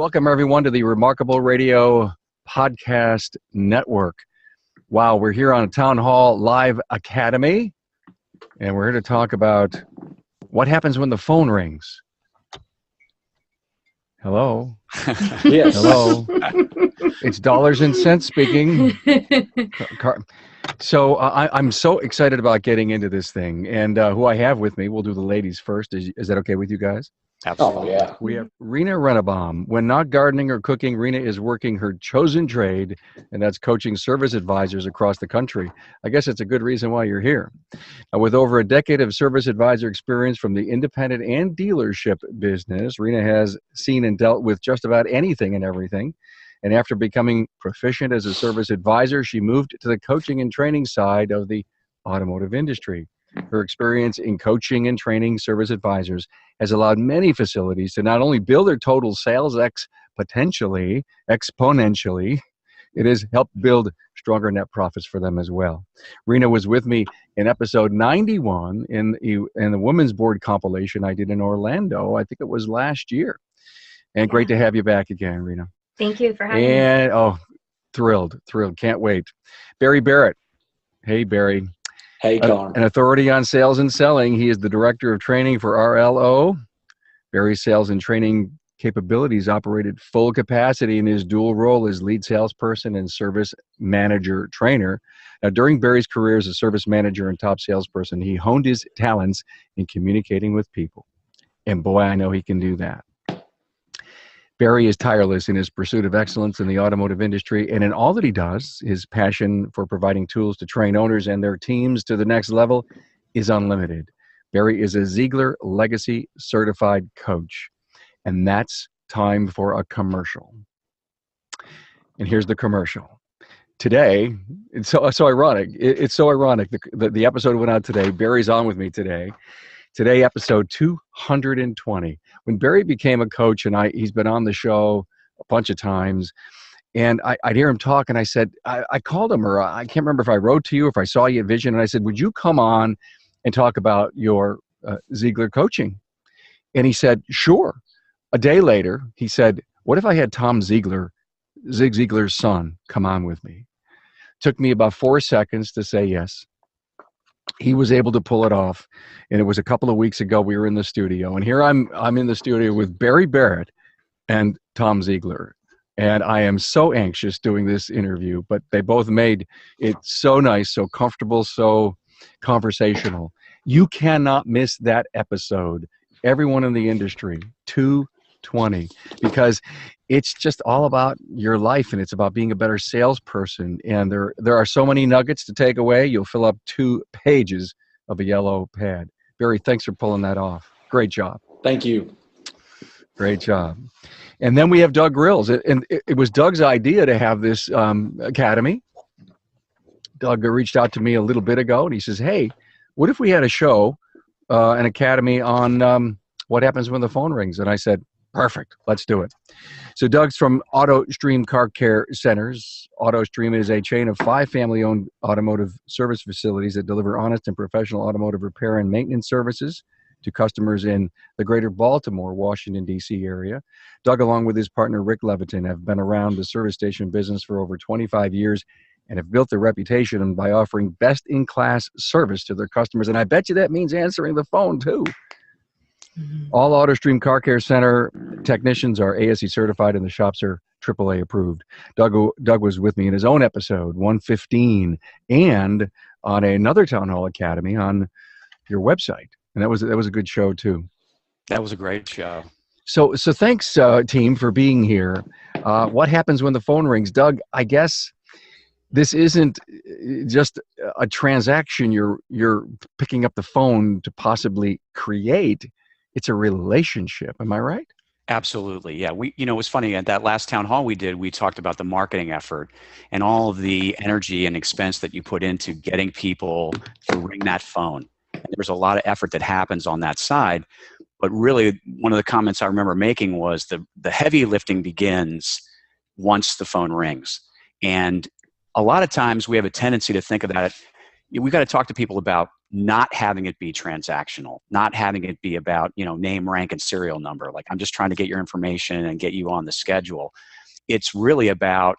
Welcome, everyone, to the Remarkable Radio Podcast Network. Wow, we're here on Town Hall Live Academy, and we're here to talk about what happens when the phone rings. Hello? Yes. Hello? It's dollars and cents speaking. So I'm so excited about getting into this thing, and who I have with me, we'll do the ladies first. Is that okay with you guys? Absolutely. Oh, yeah. We have Rena Rennebaum. When not gardening or cooking, Rena is working her chosen trade, and that's coaching service advisors across the country. I guess it's a good reason why you're here. With over a decade of service advisor experience from the independent and dealership business, Rena has seen and dealt with just about anything and everything. And after becoming proficient as a service advisor, she moved to the coaching and training side of the automotive industry. Her experience in coaching and training service advisors has allowed many facilities to not only build their total sales exponentially, it has helped build stronger net profits for them as well. Rena was with me in episode 91 in the Women's Board compilation I did in Orlando. I think it was last year. And great to have you back again, Rena. Thank you for having me. And, thrilled. Can't wait. Barry Barrett. Hey, Barry. Hey, Colin. An authority on sales and selling. He is the director of training for RLO. Barry's sales and training capabilities operate at full capacity in his dual role as lead salesperson and service manager trainer. Now, during Barry's career as a service manager and top salesperson, he honed his talents in communicating with people. And boy, I know he can do that. Barry is tireless in his pursuit of excellence in the automotive industry, and in all that he does, his passion for providing tools to train owners and their teams to the next level is unlimited. Barry is a Ziegler Legacy Certified Coach, and that's time for a commercial. And here's the commercial. Today, it's so ironic. It's so ironic. The episode went out today. Barry's on with me today. Today, episode 220. When Barry became a coach, and he's been on the show a bunch of times, and I'd hear him talk, and I said, I called him, or I can't remember if I wrote to you, if I saw you at Vision, and I said, would you come on and talk about your Ziegler coaching? And he said, sure. A day later, he said, what if I had Tom Ziegler, Zig Ziglar's son, come on with me? Took me about 4 seconds to say yes. He was able to pull it off, and it was a couple of weeks ago. We were in the studio, and here I'm in the studio with Barry Barrett and Tom Ziegler, and I am so anxious doing this interview, but they both made it so nice, so comfortable, so conversational. You cannot miss that episode. Everyone in the industry, 220, because it's just all about your life, and it's about being a better salesperson. And there are so many nuggets to take away. You'll fill up 2 pages of a yellow pad. Barry, thanks for pulling that off. Great job. Thank you. Great job. And then we have Doug Grills. And it was Doug's idea to have this academy. Doug reached out to me a little bit ago, and he says, hey, what if we had a show, an academy on what happens when the phone rings? And I said, perfect. Let's do it. So Doug's from AutoStream Car Care Centers. AutoStream is a chain of 5 family-owned automotive service facilities that deliver honest and professional automotive repair and maintenance services to customers in the greater Baltimore, Washington, D.C. area. Doug, along with his partner, Rick Leviton, have been around the service station business for over 25 years and have built their reputation by offering best-in-class service to their customers. And I bet you that means answering the phone, too. All AutoStream Car Care Center technicians are ASE certified, and the shops are AAA approved. Doug was with me in his own episode 115 and on another Town Hall Academy on your website, and that was a good show too. That was a great show. So thanks, team, for being here. What happens when the phone rings, Doug? I guess this isn't just a transaction you're picking up the phone to possibly create. It's a relationship. Am I right? Absolutely. Yeah. It was funny at that last town hall we did, we talked about the marketing effort and all of the energy and expense that you put into getting people to ring that phone. And there's a lot of effort that happens on that side. But really, one of the comments I remember making was the heavy lifting begins once the phone rings. And a lot of times we have a tendency to think of that we've got to talk to people about not having it be transactional, not having it be about, name, rank, and serial number. Like, I'm just trying to get your information and get you on the schedule. It's really about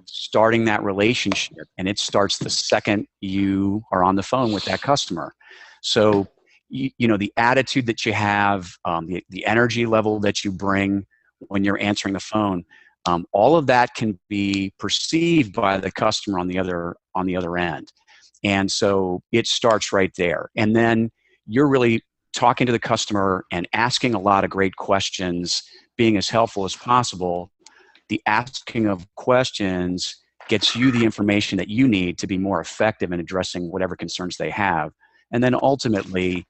starting that relationship, and it starts the second you are on the phone with that customer. So, the attitude that you have, the energy level that you bring when you're answering the phone, all of that can be perceived by the customer on the other end. And so it starts right there. And then you're really talking to the customer and asking a lot of great questions, being as helpful as possible. The asking of questions gets you the information that you need to be more effective in addressing whatever concerns they have. And then ultimately,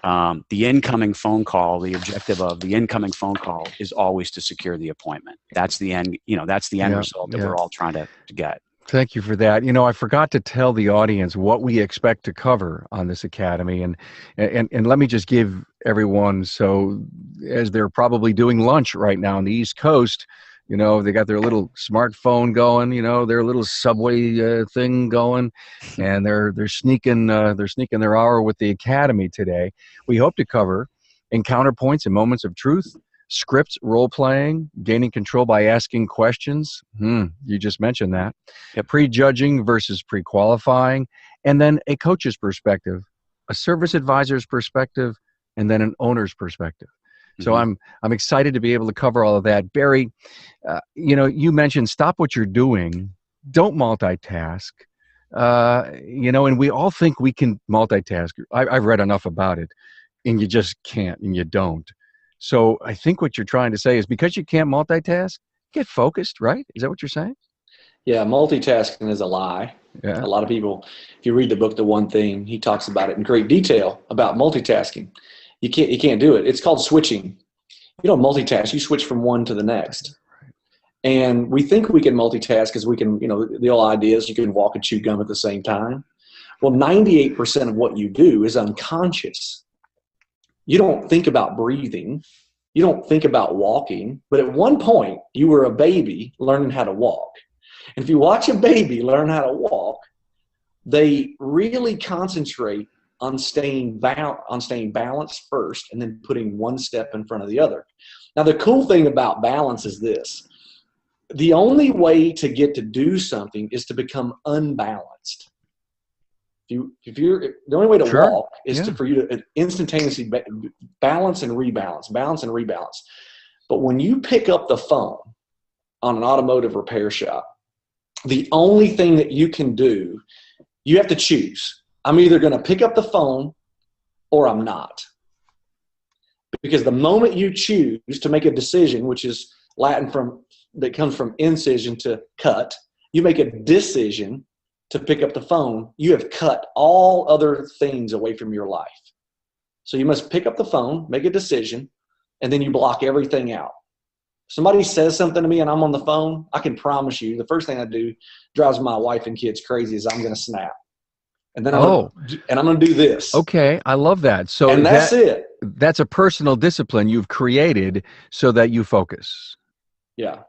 the incoming phone call, the objective of the incoming phone call is always to secure the appointment. That's the end, that's the end result that we're all trying to get. Thank you for that. I forgot to tell the audience what we expect to cover on this academy, and let me just give everyone, so as they're probably doing lunch right now on the East Coast, they got their little smartphone going, their little subway thing going, and they're sneaking their hour with the academy today. We hope to cover encounter points and moments of truth, scripts, role playing, gaining control by asking questions. You just mentioned that. Yep. Prejudging versus pre-qualifying, and then a coach's perspective, a service advisor's perspective, and then an owner's perspective. So I'm excited to be able to cover all of that. Barry, you mentioned stop what you're doing, don't multitask. And we all think we can multitask. I've read enough about it, and you just can't, and you don't. So I think what you're trying to say is because you can't multitask, get focused, right? Is that what you're saying? Yeah, multitasking is a lie. Yeah. A lot of people, if you read the book, The One Thing, he talks about it in great detail about multitasking. You can't do it. It's called switching. You don't multitask. You switch from one to the next. And we think we can multitask because we can, the old idea is you can walk and chew gum at the same time. Well, 98% of what you do is unconscious. You don't think about breathing. You don't think about walking. But at one point, you were a baby learning how to walk. And if you watch a baby learn how to walk, they really concentrate on staying balanced first and then putting one step in front of the other. Now, the cool thing about balance is this. The only way to get to do something is to become unbalanced. The only way to walk is for you to instantaneously balance and rebalance. But when you pick up the phone on an automotive repair shop, the only thing that you can do, you have to choose. I'm either going to pick up the phone or I'm not. Because the moment you choose to make a decision, which is Latin that comes from incision to cut, you make a decision to pick up the phone, you have cut all other things away from your life. So you must pick up the phone, make a decision, and then you block everything out. Somebody says something to me and I'm on the phone, I can promise you the first thing I do drives my wife and kids crazy is I'm going to snap. And then I'm going to do this. Okay, I love that. So and that's it. That's a personal discipline you've created so that you focus. Yeah,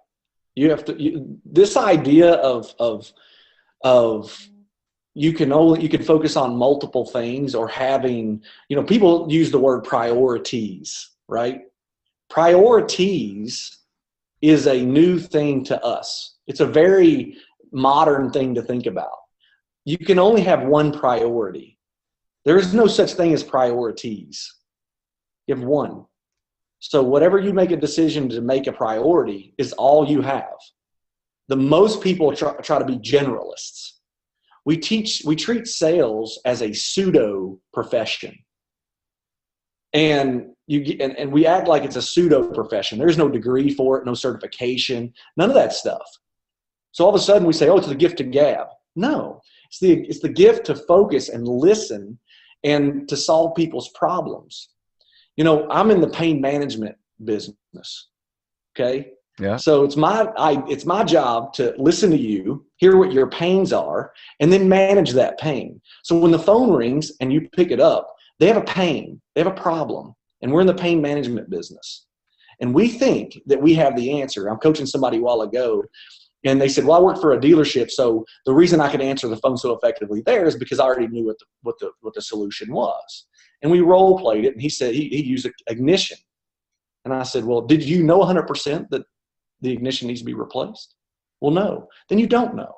you have to. This idea of you can focus on multiple things or having. People use the word priorities, right? Priorities is a new thing to us. It's a very modern thing to think about. You can only have one priority. There is no such thing as priorities. You have one. So whatever you make a decision to make a priority is all you have. The most people try to be generalists. We treat sales as a pseudo profession. And we act like it's a pseudo profession. There's no degree for it, no certification, none of that stuff. So all of a sudden we say, oh, it's the gift to gab. No, it's the gift to focus and listen and to solve people's problems. I'm in the pain management business. Okay. Yeah. So it's my job to listen to you, hear what your pains are, and then manage that pain. So when the phone rings and you pick it up, they have a pain, they have a problem, and we're in the pain management business. And we think that we have the answer. I'm coaching somebody a while ago, And they said, well, I work for a dealership, so the reason I could answer the phone so effectively there is because I already knew what the solution was. And we role played it, and he said he used ignition. And I said, well, did you know 100% that the ignition needs to be replaced? Well, no. Then you don't know.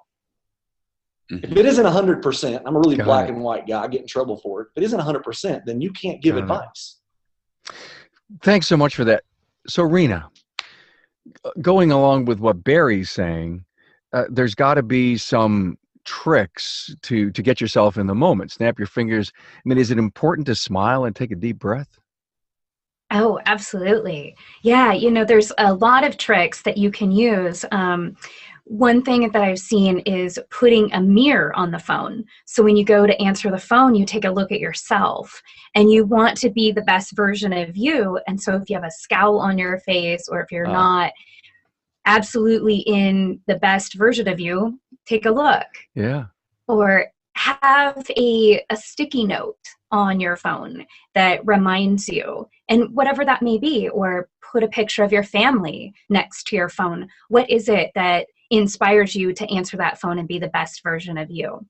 Mm-hmm. If it isn't 100%, I'm a really black and white guy, I get in trouble for it. If it isn't 100%, then you can't give advice. Thanks so much for that. So, Rena, going along with what Barry's saying, there's got to be some tricks to get yourself in the moment. Snap your fingers. I mean, is it important to smile and take a deep breath? Oh, absolutely. Yeah, there's a lot of tricks that you can use. One thing that I've seen is putting a mirror on the phone. So when you go to answer the phone, you take a look at yourself, and you want to be the best version of you. And so if you have a scowl on your face, or if you're not absolutely in the best version of you, take a look. Yeah. Or have a sticky note on your phone that reminds you, and whatever that may be, or put a picture of your family next to your phone. What is it that inspires you to answer that phone and be the best version of you?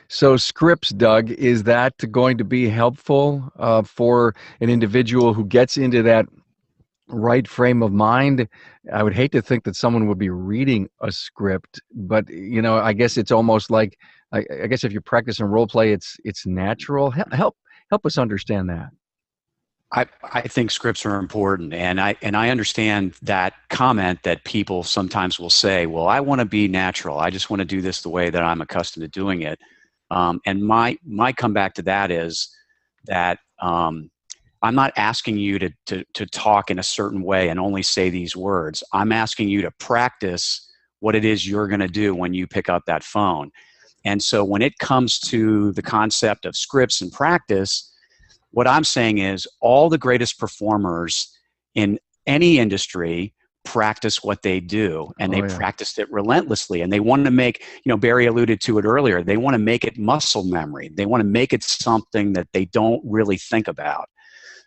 So scripts, Doug, is that going to be helpful for an individual who gets into that right frame of mind? I would hate to think that someone would be reading a script, but I guess it's almost like, I guess if you practice and role play, it's natural. Help us understand that. I think scripts are important, and I understand that comment that people sometimes will say, well, I want to be natural. I just want to do this the way that I'm accustomed to doing it. And my comeback to that is that I'm not asking you to talk in a certain way and only say these words. I'm asking you to practice what it is you're going to do when you pick up that phone. And so when it comes to the concept of scripts and practice, what I'm saying is all the greatest performers in any industry practice what they do, and they practiced it relentlessly, and they want to make, Barry alluded to it earlier, they want to make it muscle memory. They want to make it something that they don't really think about.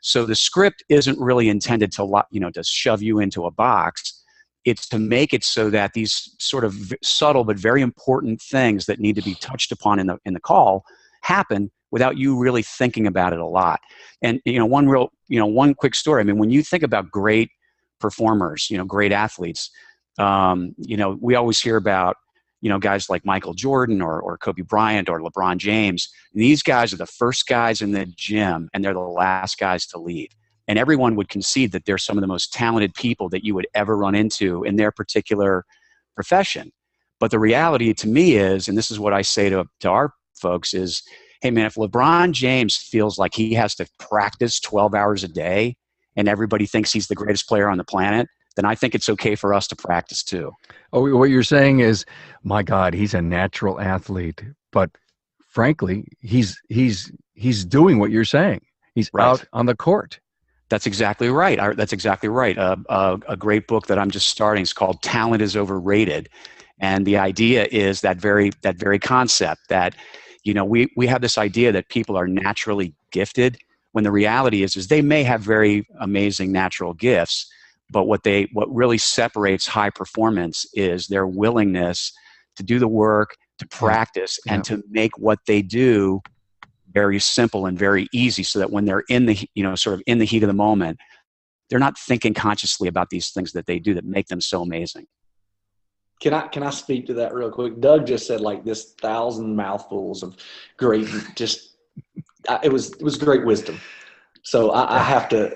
So the script isn't really intended to, to shove you into a box. It's to make it so that these sort of subtle but very important things that need to be touched upon in the call happen without you really thinking about it a lot. And one quick story. I mean, when you think about great performers, great athletes, we always hear about guys like Michael Jordan or Kobe Bryant or LeBron James. These guys are the first guys in the gym, and they're the last guys to leave. And everyone would concede that they're some of the most talented people that you would ever run into in their particular profession. But the reality to me is, and this is what I say to our folks, is, hey man, if LeBron James feels like he has to practice 12 hours a day and everybody thinks he's the greatest player on the planet, then I think it's okay for us to practice too. Oh, what you're saying is, my God, he's a natural athlete, but frankly, he's doing what you're saying. He's out on the court. That's exactly right. That's exactly right. A great book that I'm just starting is called Talent is Overrated. And the idea is that very concept that, we have this idea that people are naturally gifted, when the reality is they may have very amazing natural gifts, but what really separates high performance is their willingness to do the work, to practice, and to make what they do very simple and very easy, so that when they're in the sort of in the heat of the moment, they're not thinking consciously about these things that they do that make them so amazing. Can I speak to that real quick? Doug just said like this 1,000 mouthfuls of great, it was great wisdom. So I have to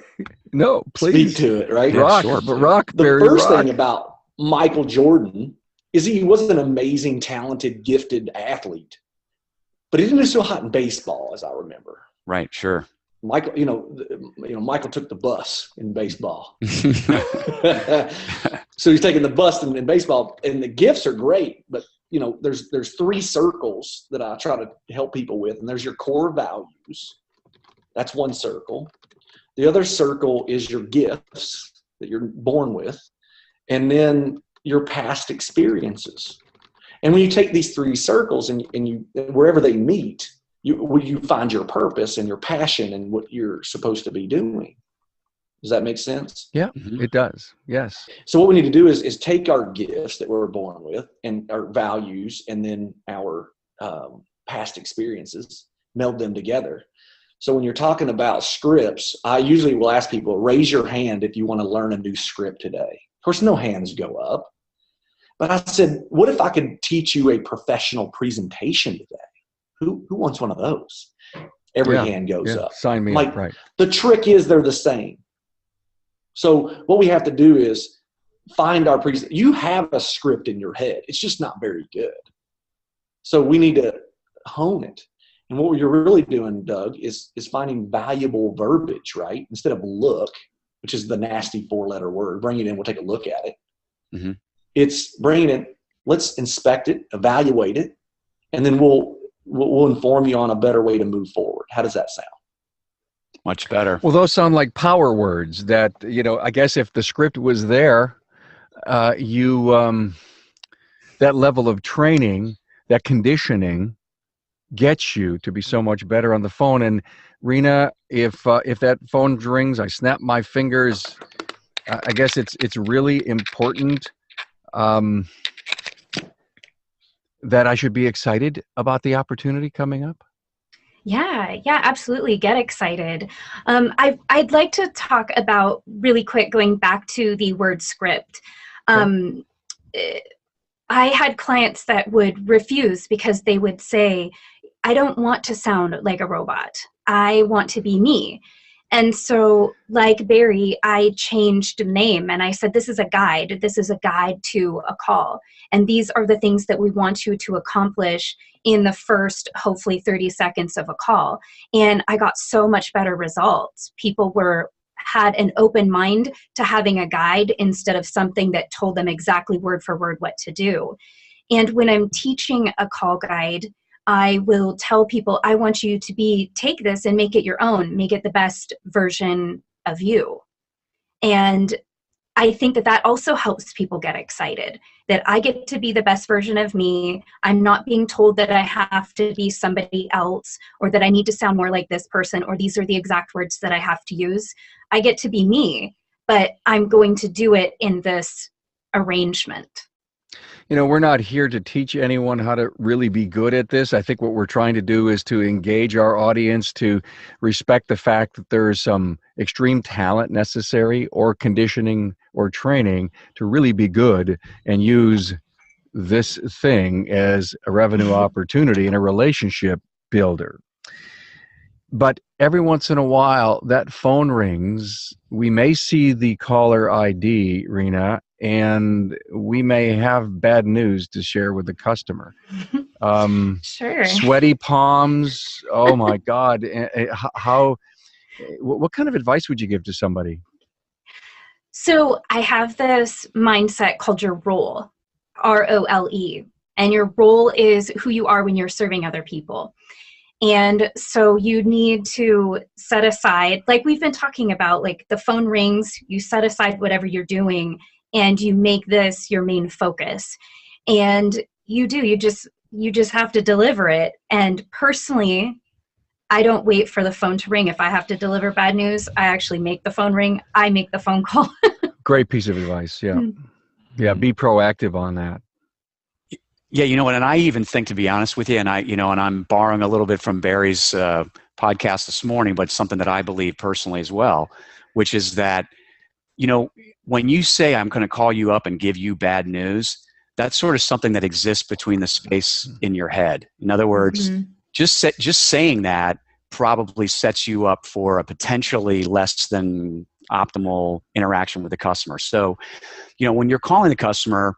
speak to it, right? Rock, sure. But rock, the Barry, first rock. thing about Michael Jordan is he was an amazing, talented, gifted athlete, but he didn't do so hot in baseball, as I remember. Right, sure. Michael, Michael took the bus in baseball. So he's taking the bus in baseball, and the gifts are great, but there's 3 circles that I try to help people with, and there's your core values. That's one circle. The other circle is your gifts that you're born with, and then your past experiences. And when you take these 3 circles and you wherever they meet, you find your purpose and your passion and what you're supposed to be doing. Does that make sense? Yeah, it does. Yes. So what we need to do is take our gifts that we're born with and our values and then our past experiences, meld them together. So when you're talking about scripts, I usually will ask people, raise your hand if you want to learn a new script today. Of course, no hands go up. But I said, what if I could teach you a professional presentation today? Who wants one of those? Every hand goes up. Sign me up, right. The trick is they're the same. So what we have to do is find our presentation. You have a script in your head. It's just not very good. So we need to hone it. And what you're really doing, Doug, is finding valuable verbiage, right? Instead of look, which is the nasty 4-letter word, bring it in, we'll take a look at it. Mm-hmm. It's bringing it, let's inspect it, evaluate it, and then we'll inform you on a better way to move forward. How does that sound? Much better. Well, those sound like power words that, I guess if the script was there, that level of training, that conditioning gets you to be so much better on the phone. And Rena, if that phone rings, I snap my fingers. I guess it's really important that I should be excited about the opportunity coming up. Yeah, absolutely. Get excited. I'd like to talk about really quick, going back to the word script. I had clients that would refuse because they would say, I don't want to sound like a robot. I want to be me. And so, like Barry, I changed the name and I said, this is a guide. This is a guide to a call. And these are the things that we want you to accomplish in the first, hopefully 30 seconds of a call. And I got so much better results. People had an open mind to having a guide instead of something that told them exactly word for word what to do. And when I'm teaching a call guide, I will tell people, I want you to take this and make it your own, make it the best version of you. And I think that also helps people get excited, that I get to be the best version of me. I'm not being told that I have to be somebody else or that I need to sound more like this person or these are the exact words that I have to use. I get to be me, but I'm going to do it in this arrangement. We're not here to teach anyone how to really be good at this. I think what we're trying to do is to engage our audience to respect the fact that there is some extreme talent necessary or conditioning or training to really be good and use this thing as a revenue opportunity and a relationship builder. But every once in a while, that phone rings. We may see the caller ID, Rena, and we may have bad news to share with the customer. Sure. Sweaty palms. Oh my God. What kind of advice would you give to somebody? So I have this mindset called your role, ROLE. And your role is who you are when you're serving other people. And so you need to set aside, like we've been talking about, like the phone rings, you set aside whatever you're doing and you make this your main focus. And you just have to deliver it. And personally, I don't wait for the phone to ring. If I have to deliver bad news, I actually make the phone ring. I make the phone call. Great piece of advice. Yeah. Yeah. Be proactive on that. Yeah, and I even think, to be honest with you, and I'm borrowing a little bit from Barry's podcast this morning, but something that I believe personally as well, which is that, when you say I'm going to call you up and give you bad news, that's sort of something that exists between the space in your head. In other words, just saying that probably sets you up for a potentially less than optimal interaction with the customer. So, when you're calling the customer,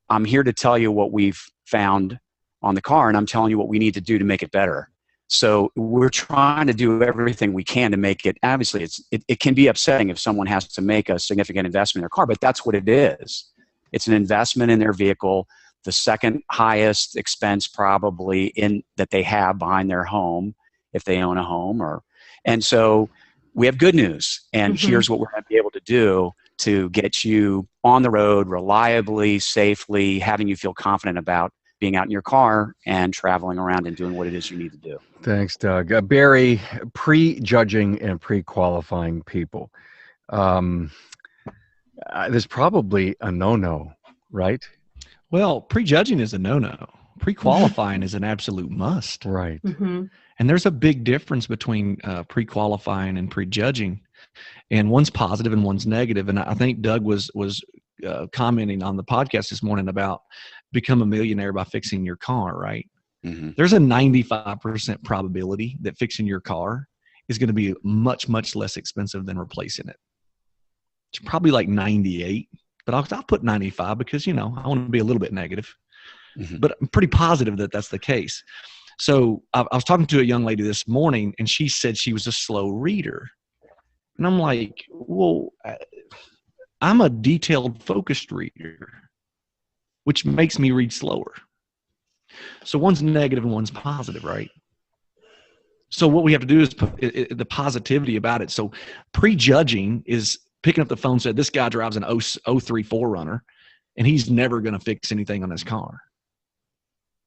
I'm here to tell you what we've found on the car, and I'm telling you what we need to do to make it better. So we're trying to do everything we can to make it, obviously, it can be upsetting if someone has to make a significant investment in their car, but that's what it is. It's an investment in their vehicle, the second highest expense probably that they have behind their home, if they own a home. And so we have good news, and here's what we're going to be able to do to get you on the road reliably, safely, having you feel confident about being out in your car and traveling around and doing what it is you need to do. Thanks, Doug. Barry, prejudging and pre-qualifying people. Um, there's probably a no-no, right? Well, prejudging is a no-no. Pre-qualifying is an absolute must. Right. Mm-hmm. And there's a big difference between pre-qualifying and prejudging, and one's positive and one's negative. And I think Doug was commenting on the podcast this morning about become a millionaire by fixing your car, right? Mm-hmm. There's a 95% probability that fixing your car is going to be much, much less expensive than replacing it. It's probably like 98, but I'll put 95 because, I want to be a little bit negative. Mm-hmm. But I'm pretty positive that that's the case. So I was talking to a young lady this morning, and she said she was a slow reader. And I'm like, well, I'm a detailed, focused reader, which makes me read slower. So one's negative and one's positive, right? So what we have to do is put the positivity about it. So prejudging is picking up the phone and said, this guy drives an 03 4Runner, and he's never going to fix anything on his car.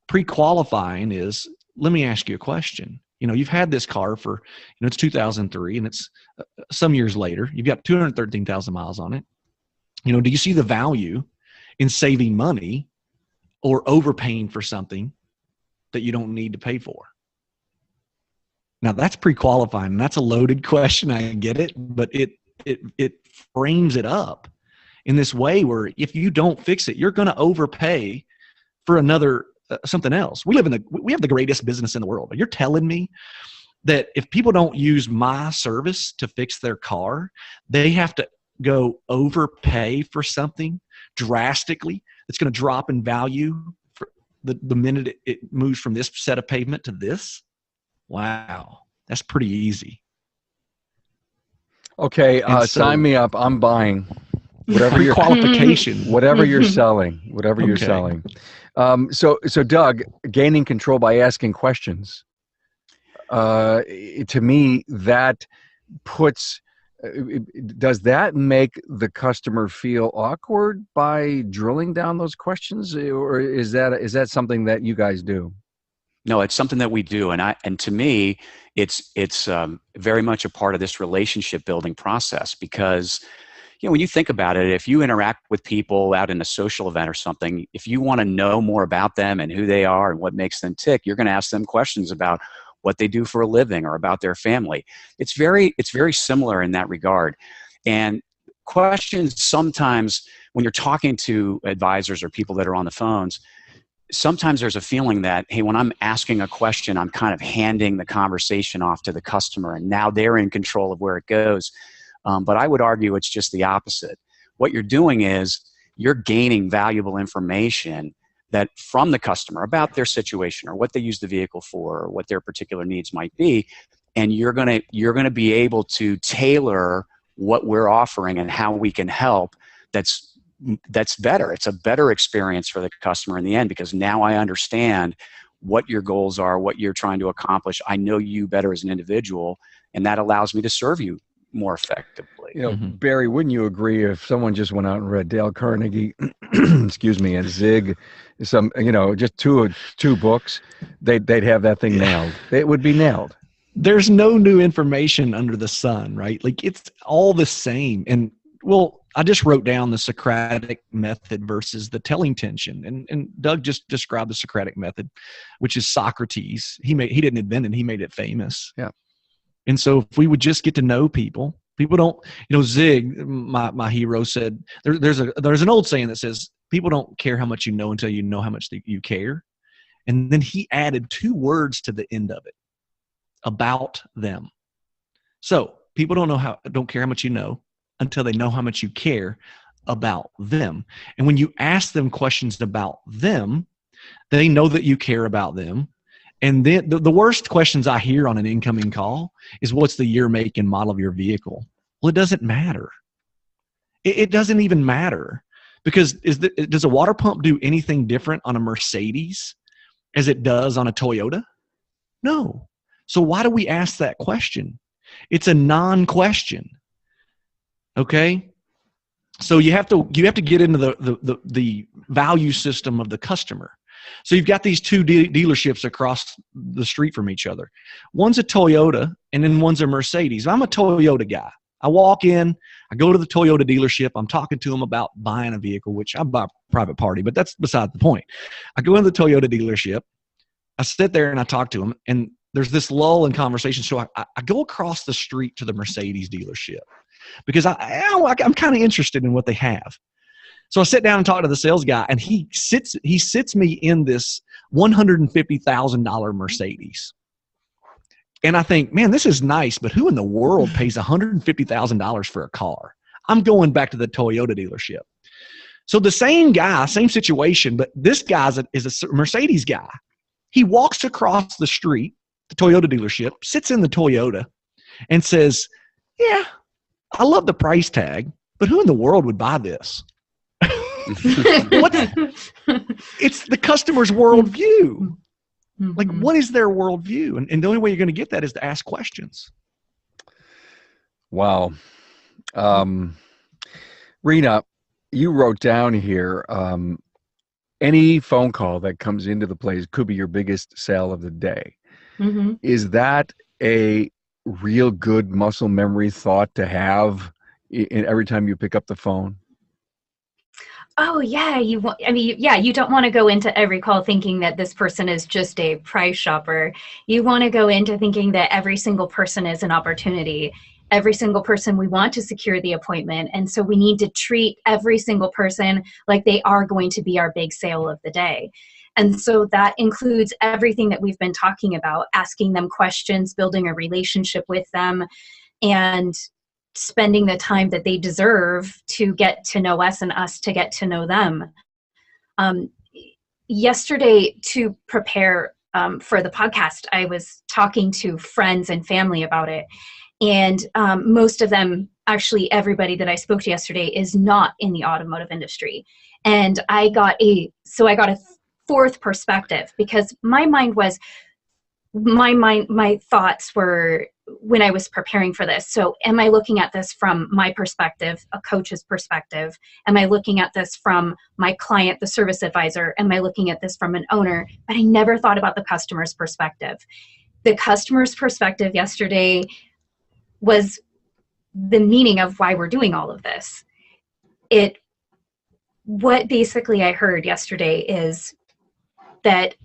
Pre-qualifying is, let me ask you a question. You've had this car for, it's 2003, and it's some years later. You've got 213,000 miles on it. Do you see the value in saving money or overpaying for something that you don't need to pay for? Now, that's pre-qualifying, and that's a loaded question. I get it, but it frames it up in this way where if you don't fix it, you're going to overpay for another something else. We have the greatest business in the world. You're telling me that if people don't use my service to fix their car, they have to go overpay for something drastically that's going to drop in value for the minute it moves from this set of pavement to this? Wow, that's pretty easy. Okay, sign me up. I'm buying whatever your qualification, whatever you're selling, whatever you're selling. So Doug, gaining control by asking questions. To me, that puts. Does that make the customer feel awkward by drilling down those questions, or is that something that you guys do? No, it's something that we do, and to me, it's very much a part of this relationship building process because, when you think about it, if you interact with people out in a social event or something, if you want to know more about them and who they are and what makes them tick, you're going to ask them questions about what they do for a living or about their family. It's very similar in that regard, and questions sometimes when you're talking to advisors or people that are on the phones. Sometimes there's a feeling that, hey, when I'm asking a question, I'm kind of handing the conversation off to the customer, and now they're in control of where it goes. But I would argue it's just the opposite. What you're doing is you're gaining valuable information that from the customer about their situation or what they use the vehicle for or what their particular needs might be, and you're gonna be able to tailor what we're offering and how we can help. That's better. It's a better experience for the customer in the end because now I understand what your goals are, what you're trying to accomplish. I know you better as an individual, and that allows me to serve you more effectively. Barry, wouldn't you agree if someone just went out and read Dale Carnegie, excuse me, and Zig, just two books, they'd have that thing nailed. It would be nailed. There's no new information under the sun, right? Like it's all the same. And I just wrote down the Socratic method versus the telling tension. And Doug just described the Socratic method, which is Socrates. He didn't invent it, he made it famous. Yeah. And so if we would just get to know people don't, Zig, my hero said, there's an old saying that says, people don't care how much you know until you know how much you care. And then he added 2 words to the end of it, about them. So people don't care how much you know until they know how much you care about them. And when you ask them questions about them, they know that you care about them. And then the worst questions I hear on an incoming call is, what's the year, make, and model of your vehicle? Well, it doesn't matter. It doesn't even matter because does a water pump do anything different on a Mercedes as it does on a Toyota? No. So why do we ask that question? It's a non-question. Okay? So you have to get into the value system of the customer. So you've got these 2 dealerships across the street from each other. One's a Toyota and then one's a Mercedes. I'm a Toyota guy. I walk in, I go to the Toyota dealership. I'm talking to them about buying a vehicle, which I buy private party, but that's beside the point. I go into the Toyota dealership. I sit there and I talk to them, and there's this lull in conversation. So I go across the street to the Mercedes dealership because I'm kind of interested in what they have. So I sit down and talk to the sales guy, and he sits me in this $150,000 Mercedes. And I think, man, this is nice, but who in the world pays $150,000 for a car? I'm going back to the Toyota dealership. So the same guy, same situation, but this guy is a Mercedes guy. He walks across the street, the Toyota dealership, sits in the Toyota, and says, yeah, I love the price tag, but who in the world would buy this? It's the customer's worldview. Like, what is their worldview? And the only way you're going to get that is to ask questions. Wow. Rena, you wrote down here, any phone call that comes into the place could be your biggest sale of the day. Mm-hmm. Is that a real good muscle memory thought to have every time you pick up the phone? Oh yeah, you don't want to go into every call thinking that this person is just a price shopper. You want to go into thinking that every single person is an opportunity. Every single person, we want to secure the appointment. And so we need to treat every single person like they are going to be our big sale of the day. And so that includes everything that we've been talking about, asking them questions, building a relationship with them, and spending the time that they deserve to get to know us and us to get to know them. Yesterday, to prepare for the podcast, I was talking to friends and family about it. And most of them, actually everybody that I spoke to yesterday, is not in the automotive industry. And I got a fourth perspective, because my thoughts were, when I was preparing for this, so am I looking at this from my perspective, a coach's perspective? Am I looking at this from my client, the service advisor? Am I looking at this from an owner? But I never thought about the customer's perspective. The customer's perspective yesterday was the meaning of why we're doing all of this. What basically I heard yesterday is that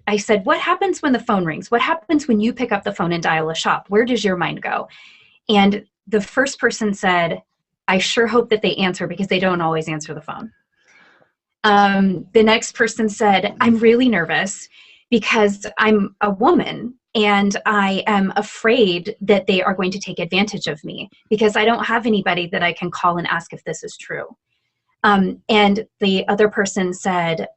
I said, what happens when the phone rings? What happens when you pick up the phone and dial a shop? Where does your mind go? And the first person said, I sure hope that they answer, because they don't always answer the phone. The next person said, I'm really nervous because I'm a woman and I am afraid that they are going to take advantage of me because I don't have anybody that I can call and ask if this is true. And the other person said,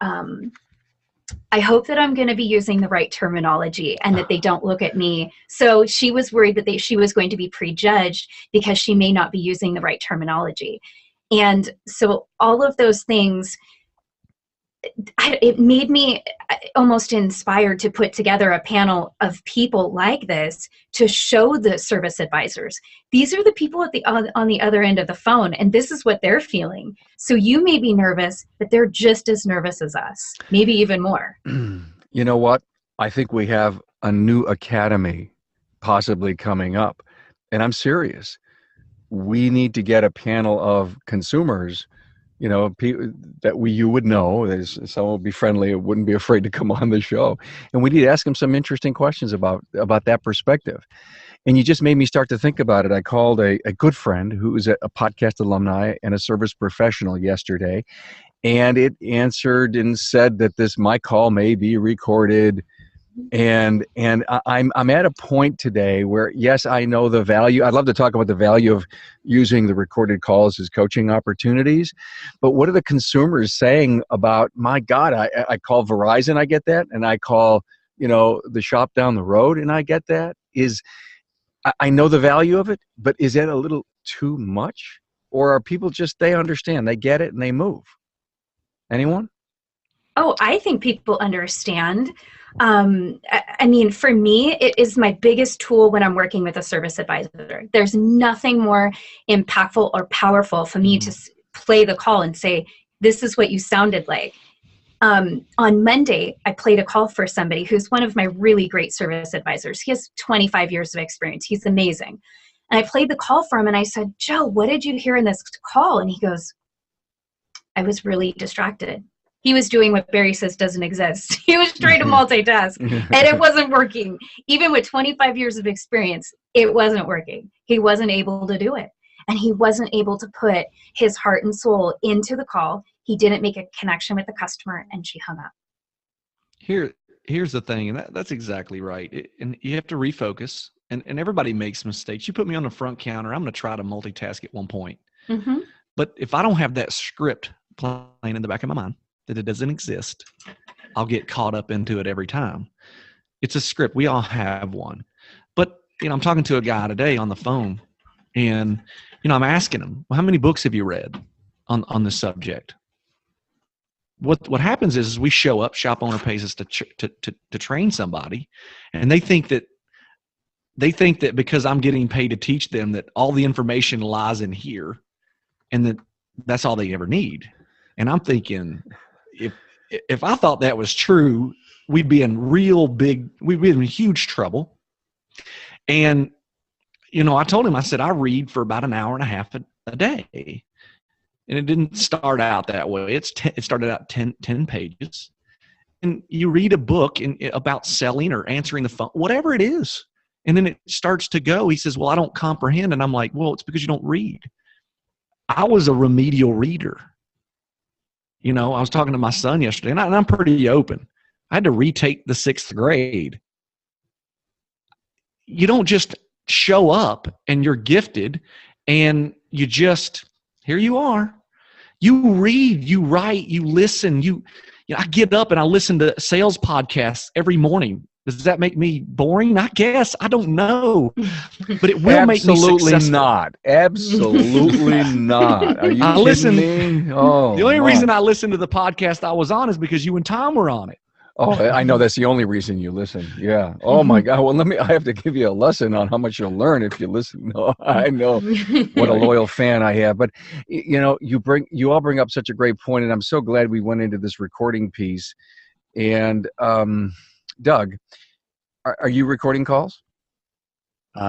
I hope that I'm going to be using the right terminology and that they don't look at me. So she was worried that she was going to be prejudged because she may not be using the right terminology. And so all of those things, it made me almost inspired to put together a panel of people like this to show the service advisors. These are the people on the other end of the phone, and this is what they're feeling. So you may be nervous, but they're just as nervous as us, maybe even more. You know what? I think we have a new academy possibly coming up, and I'm serious. We need to get a panel of consumers, you know, that you would know. Someone would be friendly, wouldn't be afraid to come on the show. And we need to ask them some interesting questions about that perspective. And you just made me start to think about it. I called a good friend who is a podcast alumni and a service professional yesterday, and it answered and said that my call may be recorded. And I'm at a point today where, yes, I know the value. I'd love to talk about the value of using the recorded calls as coaching opportunities, but what are the consumers saying about, my God, I call Verizon, I get that, and I call, the shop down the road, and I get that. I know the value of it, but is that a little too much? Or are people they understand, they get it, and they move? Anyone? Oh, I think people understand. I mean, for me, it is my biggest tool when I'm working with a service advisor. There's nothing more impactful or powerful for me to play the call and say, this is what you sounded like. On Monday, I played a call for somebody who's one of my really great service advisors. He has 25 years of experience. He's amazing. And I played the call for him and I said, Joe, what did you hear in this call? And he goes, I was really distracted. He was doing what Barry says doesn't exist. He was trying to multitask and it wasn't working. Even with 25 years of experience, it wasn't working. He wasn't able to do it. And he wasn't able to put his heart and soul into the call. He didn't make a connection with the customer and she hung up. Here's the thing, and that's exactly right. And you have to refocus, and everybody makes mistakes. You put me on the front counter, I'm going to try to multitask at one point. Mm-hmm. But if I don't have that script playing in the back of my mind, that it doesn't exist, I'll get caught up into it every time. It's a script. We all have one. But, I'm talking to a guy today on the phone, and, I'm asking him, well, how many books have you read on this subject? What happens is we show up, shop owner pays us to train somebody, and they think that because I'm getting paid to teach them that all the information lies in here, and that's all they ever need. And I'm thinking, if I thought that was true, we'd be in huge trouble. And I told him, I said, I read for about an hour and a half a day. And it didn't start out that way. It started out 10 pages. And you read a book about selling or answering the phone, whatever it is. And then it starts to go. He says, well, I don't comprehend. And I'm like, well, it's because you don't read. I was a remedial reader. I was talking to my son yesterday, and I'm pretty open. I had to retake the 6th grade. You don't just show up and you're gifted and you just, here you are. You read, you write, you listen. I get up and I listen to sales podcasts every morning. Does that make me boring? I guess. I don't know. But it will make me successful. Absolutely not. Are you kidding me? Oh, the only reason I listened to the podcast I was on is because you and Tom were on it. Oh, I know that's the only reason you listen. Yeah. Oh my God. Well, I have to give you a lesson on how much you'll learn if you listen. No, I know what a loyal fan I have. But you all bring up such a great point, and I'm so glad we went into this recording piece. And Doug, are you recording calls?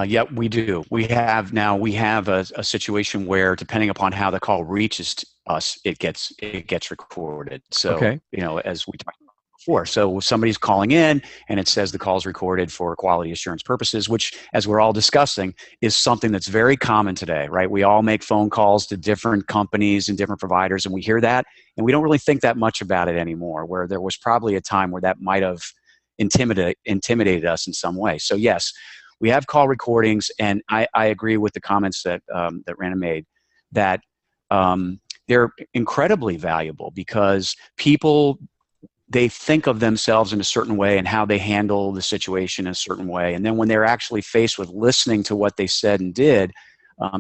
Yeah, we do. We have a situation where, depending upon how the call reaches us, it gets recorded. So, okay. As we talked about before, so somebody's calling in and it says the call's recorded for quality assurance purposes, which, as we're all discussing, is something that's very common today, right? We all make phone calls to different companies and different providers, and we hear that, and we don't really think that much about it anymore, where there was probably a time where that might have intimidated us in some way. So yes, we have call recordings, and I agree with the comments that Rana made, that they're incredibly valuable because people, they think of themselves in a certain way and how they handle the situation in a certain way. And then when they're actually faced with listening to what they said and did,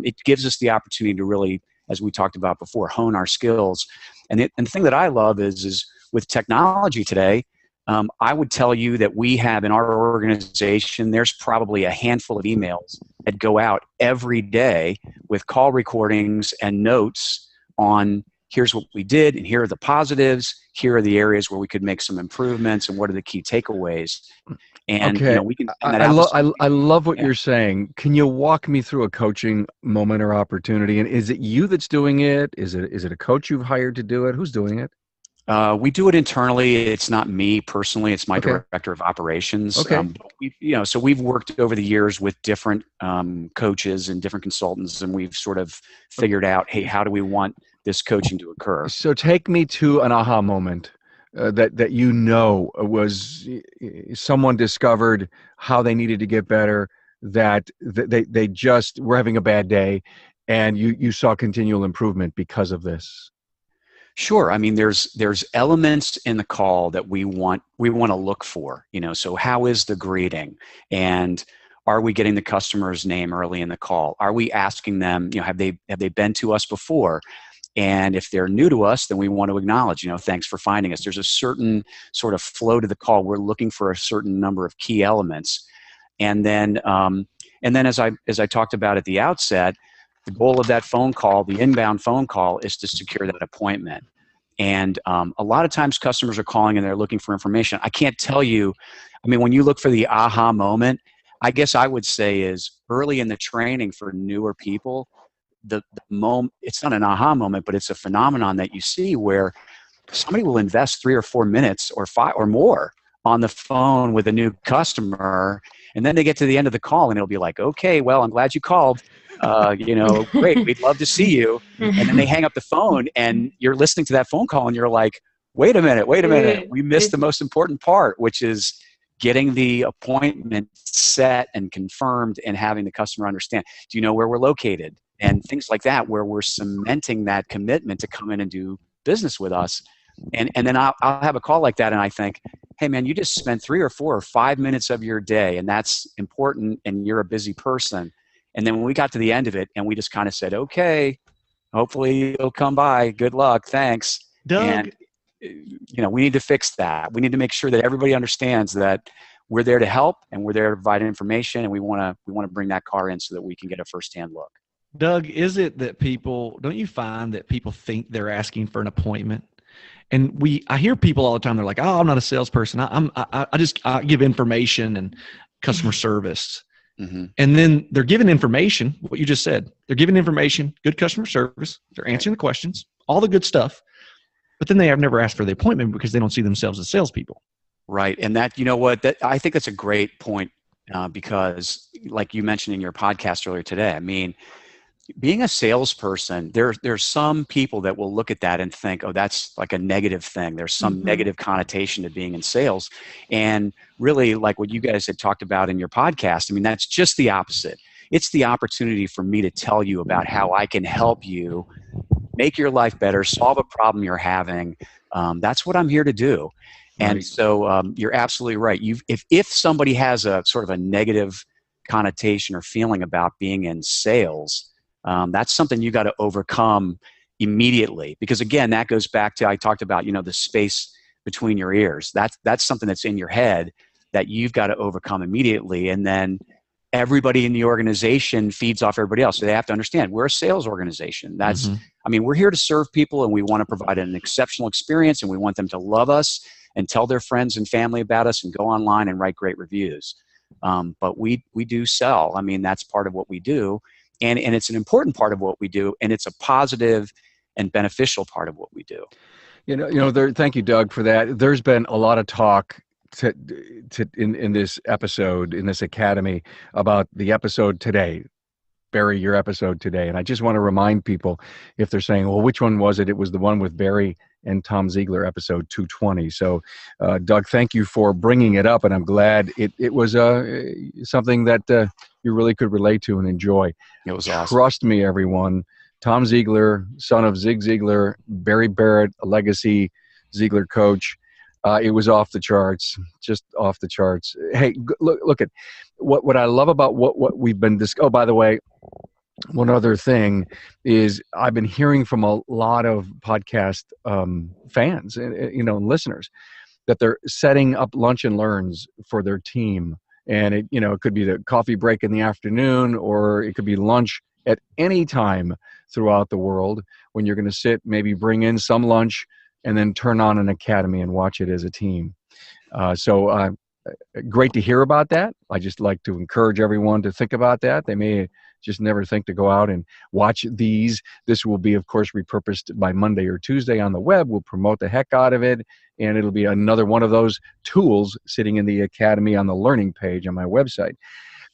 it gives us the opportunity to really, as we talked about before, hone our skills. And the thing that I love is with technology today, I would tell you that we have in our organization, there's probably a handful of emails that go out every day with call recordings and notes on here's what we did, and here are the positives, here are the areas where we could make some improvements, and what are the key takeaways. And okay. We can I love what you're saying. Can you walk me through a coaching moment or opportunity? And is it you that's doing it? Is it a coach you've hired to do it? Who's doing it? We do it internally. It's not me personally. It's my director of operations. Okay. So we've worked over the years with different coaches and different consultants, and we've sort of figured out, hey, how do we want this coaching to occur? So take me to an aha moment that was someone discovered how they needed to get better, that they just were having a bad day, and you saw continual improvement because of this. Sure. I mean, there's elements in the call that we want to look for, so how is the greeting, and are we getting the customer's name early in the call? Are we asking them, have they been to us before? And if they're new to us, then we want to acknowledge, thanks for finding us. There's a certain sort of flow to the call. We're looking for a certain number of key elements. And then as I talked about at the outset, the goal of that phone call, the inbound phone call, is to secure that appointment. And a lot of times customers are calling and they're looking for information. I can't tell you, when you look for the aha moment, I guess I would say is early in the training for newer people, the moment, it's not an aha moment, but it's a phenomenon that you see where somebody will invest 3 or 4 minutes or 5 or more on the phone with a new customer, and then they get to the end of the call and it'll be like, okay, well, I'm glad you called. Great, we'd love to see you. And then they hang up the phone and you're listening to that phone call and you're like, wait a minute, we missed the most important part, which is getting the appointment set and confirmed and having the customer understand, do you know where we're located? And things like that, where we're cementing that commitment to come in and do business with us. And then I'll have a call like that and I think, hey man, you just spent 3 or 4 or 5 minutes of your day and that's important and you're a busy person. And then when we got to the end of it and we just kind of said, okay, hopefully you'll come by. Good luck. Thanks. Doug. And, we need to fix that. We need to make sure that everybody understands that we're there to help and we're there to provide information. And we want to bring that car in so that we can get a firsthand look. Doug, is it that don't you find that people think they're asking for an appointment? And I hear people all the time. They're like, "Oh, I'm not a salesperson. I give information and customer service." Mm-hmm. And then they're giving information. What you just said, they're giving information, good customer service. They're answering the questions, all the good stuff. But then they have never asked for the appointment because they don't see themselves as salespeople. Right, and that I think that's a great point because, like you mentioned in your podcast earlier today, I mean, being a salesperson, there's some people that will look at that and think, oh, that's like a negative thing. There's some negative connotation to being in sales. And really, like what you guys had talked about in your podcast, I mean, that's just the opposite. It's the opportunity for me to tell you about how I can help you make your life better, solve a problem you're having. That's what I'm here to do. And Right. so you're absolutely right. If somebody has a sort of a negative connotation or feeling about being in sales, that's something you got to overcome immediately. Because again, that goes back to, I talked about, the space between your ears. That's something that's in your head that you've got to overcome immediately. And then everybody in the organization feeds off everybody else. So they have to understand we're a sales organization. I mean, we're here to serve people and we want to provide an exceptional experience and we want them to love us and tell their friends and family about us and go online and write great reviews. But we do sell. I mean, that's part of what we do. And it's an important part of what we do. And it's a positive and beneficial part of what we do. Thank you, Doug, for that. There's been a lot of talk in this episode, in this academy, about the episode today, Barry, your episode today. And I just want to remind people, if they're saying, well, which one was it? It was the one with Barry and Tom Ziegler, episode 220. So, Doug, thank you for bringing it up. And I'm glad it was something that you really could relate to and enjoy. It was awesome. Trust me, everyone. Tom Ziegler, son of Zig Ziglar, Barry Barrett, a legacy Ziegler coach. It was off the charts, just off the charts. Hey, look at what I love about what we've been discussing. Oh, by the way, one other thing is I've been hearing from a lot of podcast fans, and listeners, that they're setting up lunch and learns for their team. And it could be the coffee break in the afternoon, or it could be lunch at any time throughout the world when you're going to sit, maybe bring in some lunch, and then turn on an academy and watch it as a team. So great to hear about that. I just like to encourage everyone to think about that. They may just never think to go out and watch these. This will be, of course, repurposed by Monday or Tuesday on the web. We'll promote the heck out of it, and it'll be another one of those tools sitting in the academy on the learning page on my website.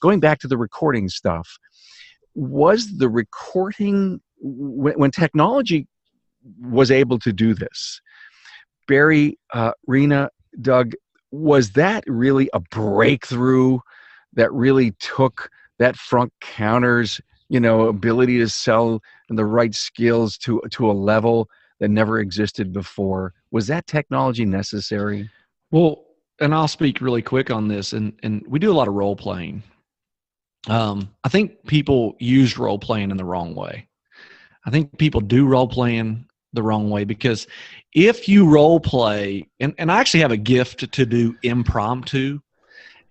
Going back to the recording stuff, was the recording, when technology was able to do this, Barry, Rena, Doug, was that really a breakthrough that really took that front counter's ability to sell and the right skills to a level that never existed before? Was that technology necessary? Well, and I'll speak really quick on this, and we do a lot of role playing. I think people used role playing in the wrong way. I think people do role playing the wrong way, because if you role play, and I actually have a gift to do impromptu,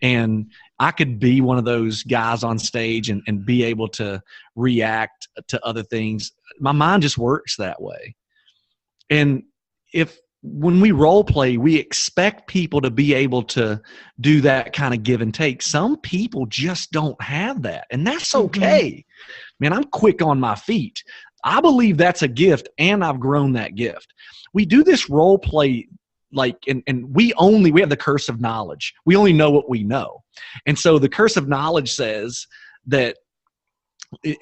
and I could be one of those guys on stage and be able to react to other things. My mind just works that way. And if when we role play, we expect people to be able to do that kind of give and take. Some people just don't have that, and that's okay. Man, I'm quick on my feet. I believe that's a gift, and I've grown that gift. We do this role play and we have the curse of knowledge. We only know what we know. And so the curse of knowledge says that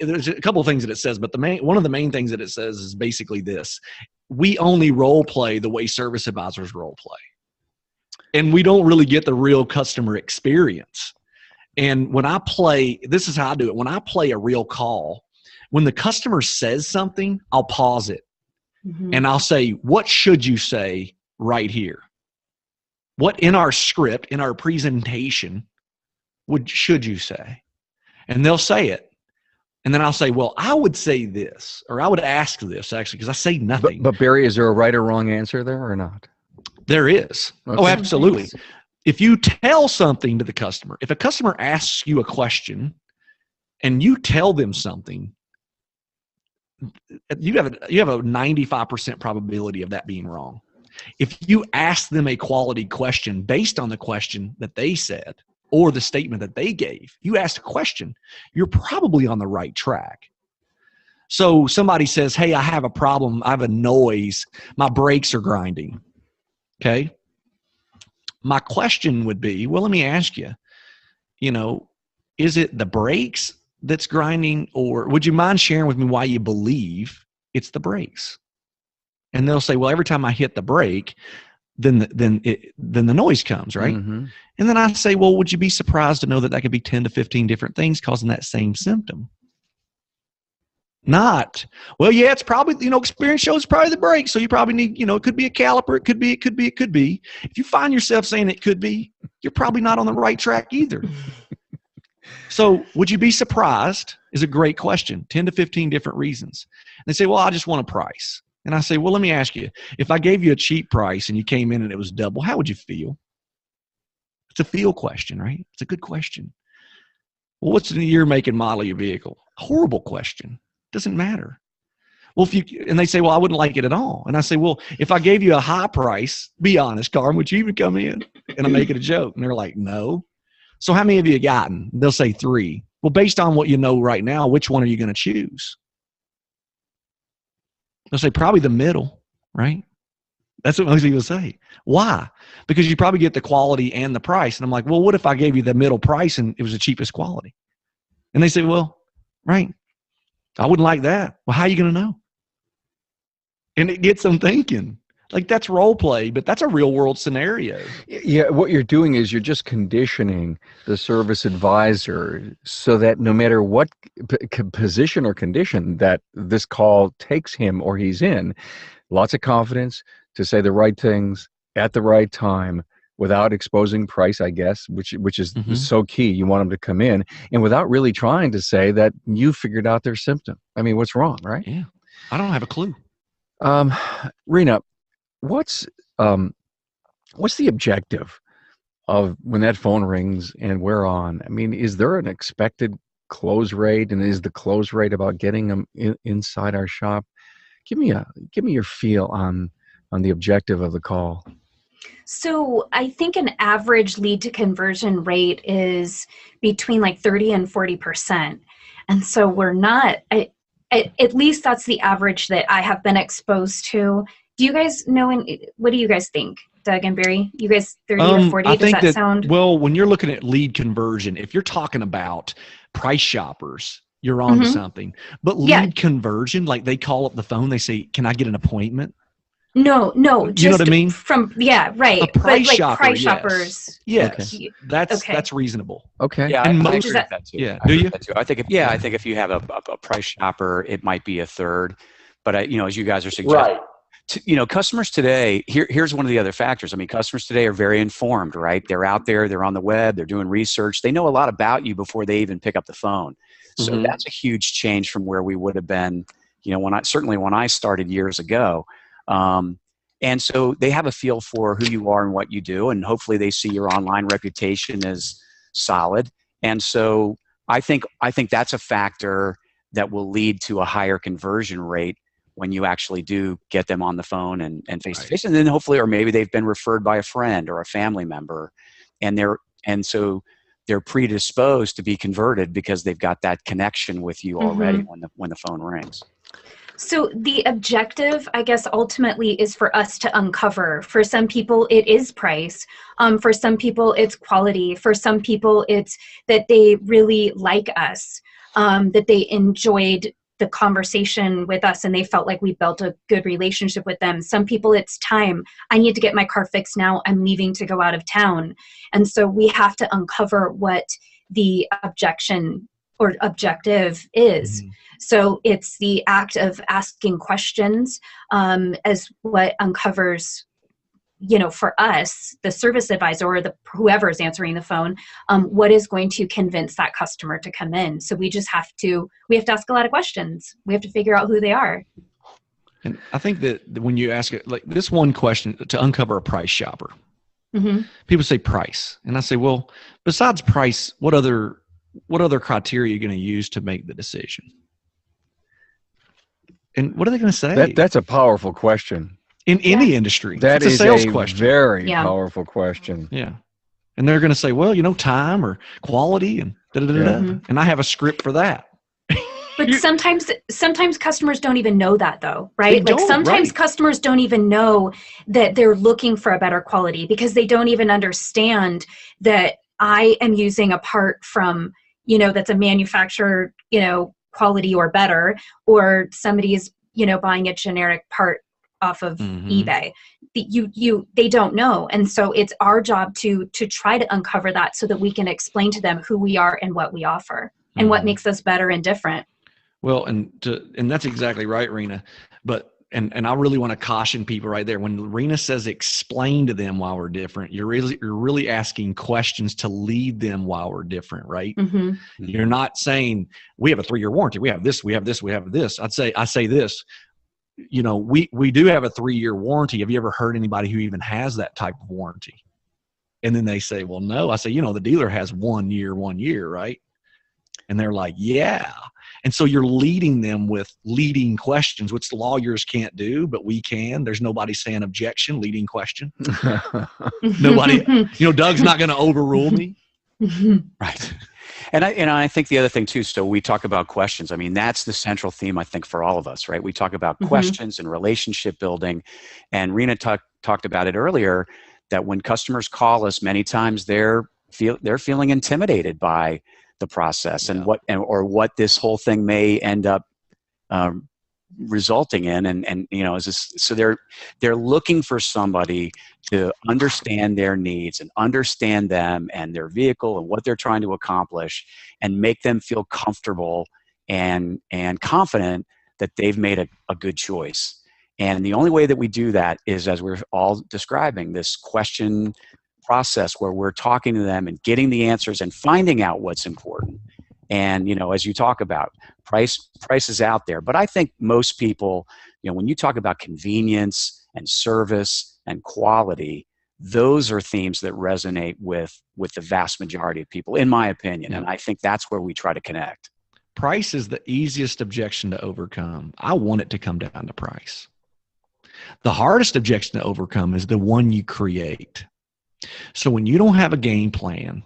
there's a couple of things that it says, but one of the main things that it says is basically this: we only role play the way service advisors role play, and we don't really get the real customer experience. And when I play, this is how I do it. When I play a real call, when the customer says something, I'll pause it and I'll say, what should you say right here? What in our script, in our presentation, should you say? And they'll say it. And then I'll say, well, I would say this, or I would ask this, actually, because I say nothing. But Barry, is there a right or wrong answer there or not? There is. Okay. Oh, absolutely. If you tell something to the customer, if a customer asks you a question and you tell them something, you have a 95% probability of that being wrong. If you ask them a quality question based on the question that they said or the statement that they gave, you asked a question, you're probably on the right track. So somebody says, hey, I have a problem. I have a noise. My brakes are grinding. Okay. My question would be, well, let me ask you, is it the brakes that's grinding, or would you mind sharing with me why you believe it's the brakes? And they'll say, well, every time I hit the brake, then the noise comes, right? And then I say, well, would you be surprised to know that could be 10 to 15 different things causing that same symptom? Not, well, yeah, it's probably, experience shows it's probably the brake. So you probably need, it could be a caliper. It could be. If you find yourself saying it could be, you're probably not on the right track either. So would you be surprised is a great question. 10 to 15 different reasons. And they say, well, I just want a price. And I say, well, let me ask you, if I gave you a cheap price and you came in and it was double, how would you feel? It's a feel question, right? It's a good question. Well, what's the year, make, and model of your vehicle? Horrible question. Doesn't matter. Well, and they say, well, I wouldn't like it at all. And I say, well, if I gave you a high price, be honest, Carm, would you even come in? And I make it a joke. And they're like, no. So how many have you gotten? They'll say 3. Well, based on what you know right now, which one are you going to choose? They'll say probably the middle, right? That's what most people say. Why? Because you probably get the quality and the price. And I'm like, well, what if I gave you the middle price and it was the cheapest quality? And they say, well, right. I wouldn't like that. Well, how are you going to know? And it gets them thinking. Like, that's role play, but that's a real world scenario. Yeah, what you're doing is you're just conditioning the service advisor so that no matter what position or condition that this call takes him or he's in, lots of confidence to say the right things at the right time without exposing price, I guess, which is so key. You want them to come in and without really trying to say that you figured out their symptom. I mean, what's wrong, right? Yeah, I don't have a clue. Rena, what's the objective of when that phone rings and we're on? I mean, is there an expected close rate, and is the close rate about getting them inside our shop? Give me your feel on the objective of the call. So I think an average lead to conversion rate is between like 30 and 40%. And so we're not, at least that's the average that I have been exposed to. Do you guys know, what do you guys think, Doug and Barry? You guys 30 to 40, does that sound? Well, when you're looking at lead conversion, if you're talking about price shoppers, you're on to something. But lead conversion, like they call up the phone, they say, can I get an appointment? No. You know what I mean? Right. A price shopper, price shoppers. Yes. Okay. That's reasonable. Okay. Yeah, and I agree with that too. Yeah. I Do agree you? with that too. I think if you have a price shopper, it might be a third. But as you guys are suggesting, Right. Customers today, here's one of the other factors. I mean, customers today are very informed, right? They're out there, they're on the web, they're doing research. They know a lot about you before they even pick up the phone. So that's a huge change from where we would have been, when I started years ago. And so they have a feel for who you are and what you do, and hopefully they see your online reputation as solid. And so I think that's a factor that will lead to a higher conversion rate. when you actually do get them on the phone and face to face, and then hopefully, or maybe they've been referred by a friend or a family member, and so they're predisposed to be converted because they've got that connection with you already when the phone rings. So the objective, I guess, ultimately is for us to uncover. For some people, it is price. For some people, it's quality. For some people, it's that they really like us, that they enjoyed the conversation with us and they felt like we built a good relationship with them. Some people, it's time. I need to get my car fixed now. I'm leaving to go out of town. And so we have to uncover what the objection or objective is. So it's the act of asking questions as what uncovers, for us, the service advisor or whoever's answering the phone, what is going to convince that customer to come in. So we have to ask a lot of questions. We have to figure out who they are. And I think that when you ask it, like this one question to uncover a price shopper, people say price. And I say, well, besides price, what other criteria are you going to use to make the decision? And what are they going to say? That's a powerful question. In any industry. That is is a sales a question. Very powerful question. Yeah. And they're going to say, well, time or quality and da-da-da-da. And I have a script for that. But sometimes customers don't even know that though, right? Sometimes customers don't even know that they're looking for a better quality because they don't even understand that I am using a part from, that's a manufacturer, quality or better, or somebody is, buying a generic part off of eBay. They don't know. And so it's our job to try to uncover that so that we can explain to them who we are and what we offer and what makes us better and different. Well, and that's exactly right, Rena. But and I really want to caution people right there. When Rena says explain to them why we're different, you're really asking questions to lead them why we're different, right? You're not saying we have a 3-year warranty. We have this, we have this, we have this. I say this. We do have a 3-year warranty. Have you ever heard anybody who even has that type of warranty? And then they say, well, no. I say, the dealer has 1 year, right? And they're like, yeah. And so you're leading them with leading questions, which lawyers can't do, but we can. There's nobody saying objection, leading question. Nobody, Doug's not going to overrule me. Right. And I think the other thing too, so we talk about questions. I mean, that's the central theme, I think, for all of us, right? We talk about questions and relationship building. And Rena talked about it earlier, that when customers call us, many times they're feeling intimidated by the process and what this whole thing may end up resulting in, and so they're looking for somebody to understand their needs and understand them and their vehicle and what they're trying to accomplish, and make them feel comfortable and confident that they've made a good choice. And the only way that we do that is, as we're all describing, this question process where we're talking to them and getting the answers and finding out what's important. And, as you talk about, price is out there. But I think most people, when you talk about convenience and service and quality, those are themes that resonate with the vast majority of people, in my opinion. And I think that's where we try to connect. Price is the easiest objection to overcome. I want it to come down to price. The hardest objection to overcome is the one you create. So when you don't have a game plan,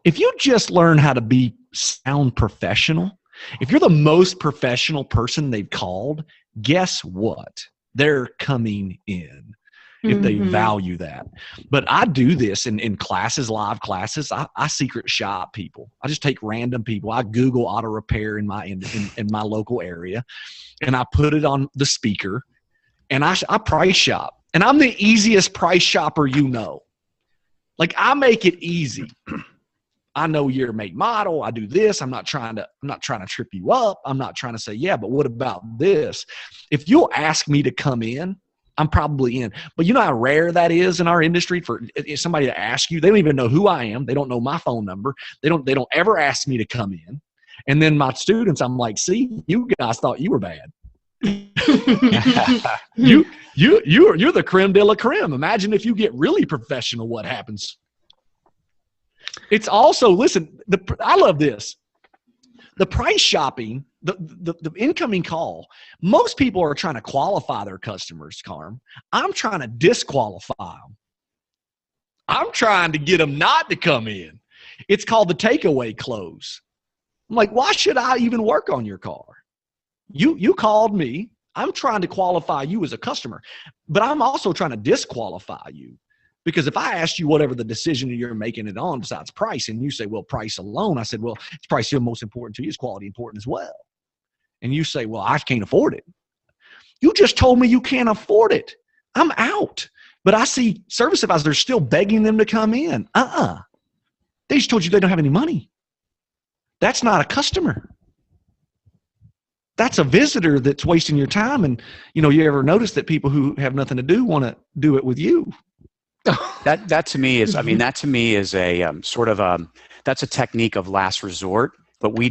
if you just learn how to sound professional, if you're the most professional person they've called, guess what? They're coming in if they value that. But I do this in classes, live classes. I secret shop people. I just take random people. I Google auto repair in my local area, and I put it on the speaker, and I price shop. And I'm the easiest price shopper Like, I make it easy. I know your make model. I do this. I'm not trying to trip you up. I'm not trying to say, yeah, but what about this? If you'll ask me to come in, I'm probably in. But you know how rare that is in our industry for somebody to ask you. They don't even know who I am. They don't know my phone number. They don't ever ask me to come in. And then my students, I'm like, see, you guys thought you were bad. You're the creme de la creme. Imagine if you get really professional, what happens? It's also, listen, I love this. The price shopping, the incoming call, most people are trying to qualify their customers, Carm. I'm trying to disqualify them. I'm trying to get them not to come in. It's called the takeaway close. I'm like, why should I even work on your car? You called me. I'm trying to qualify you as a customer, but I'm also trying to disqualify you. Because if I asked you whatever the decision you're making it on besides price, and you say, well, price alone, I said, well, is price still most important to you? Is quality important as well? And you say, well, I can't afford it. You just told me you can't afford it. I'm out. But I see service advisors still begging them to come in. They just told you they don't have any money. That's not a customer. That's a visitor that's wasting your time. And, you ever notice that people who have nothing to do want to do it with you? That to me is, a sort of that's a technique of last resort. But we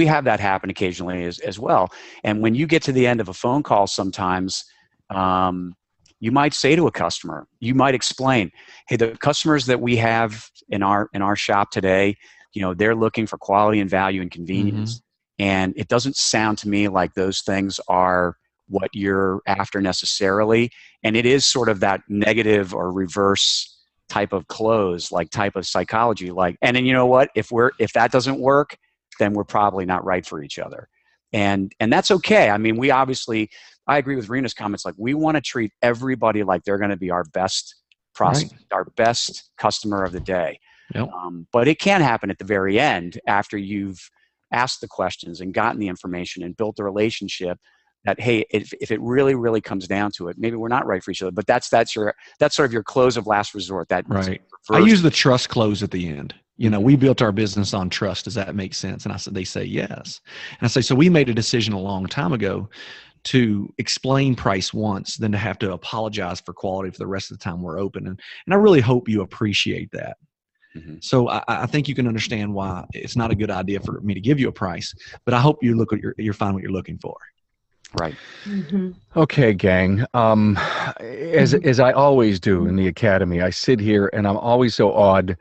have that happen occasionally as well. And when you get to the end of a phone call, sometimes you might say to a customer, you might explain, hey, the customers that we have in our shop today, they're looking for quality and value and convenience. Mm-hmm. And it doesn't sound to me like those things are what you're after necessarily. And it is sort of that negative or reverse type of close, like type of psychology. And then you know what? If that doesn't work, then we're probably not right for each other. And that's okay. I mean, I agree with Rena's comments. Like, we want to treat everybody like they're going to be our best prospect, right, our best customer of the day. Yep. But it can happen at the very end after you've asked the questions and gotten the information and built the relationship that, hey, if it really, really comes down to it, maybe we're not right for each other. But that's sort of your close of last resort. That right. I use the trust close at the end. We built our business on trust. Does that make sense? And they say yes. And I say, so we made a decision a long time ago to explain price once, then to have to apologize for quality for the rest of the time we're open. And I really hope you appreciate that. Mm-hmm. So I think you can understand why it's not a good idea for me to give you a price, but I hope you you're find what you're looking for. Right. Mm-hmm. Okay, gang. As I always do in the academy, I sit here and I'm always so awed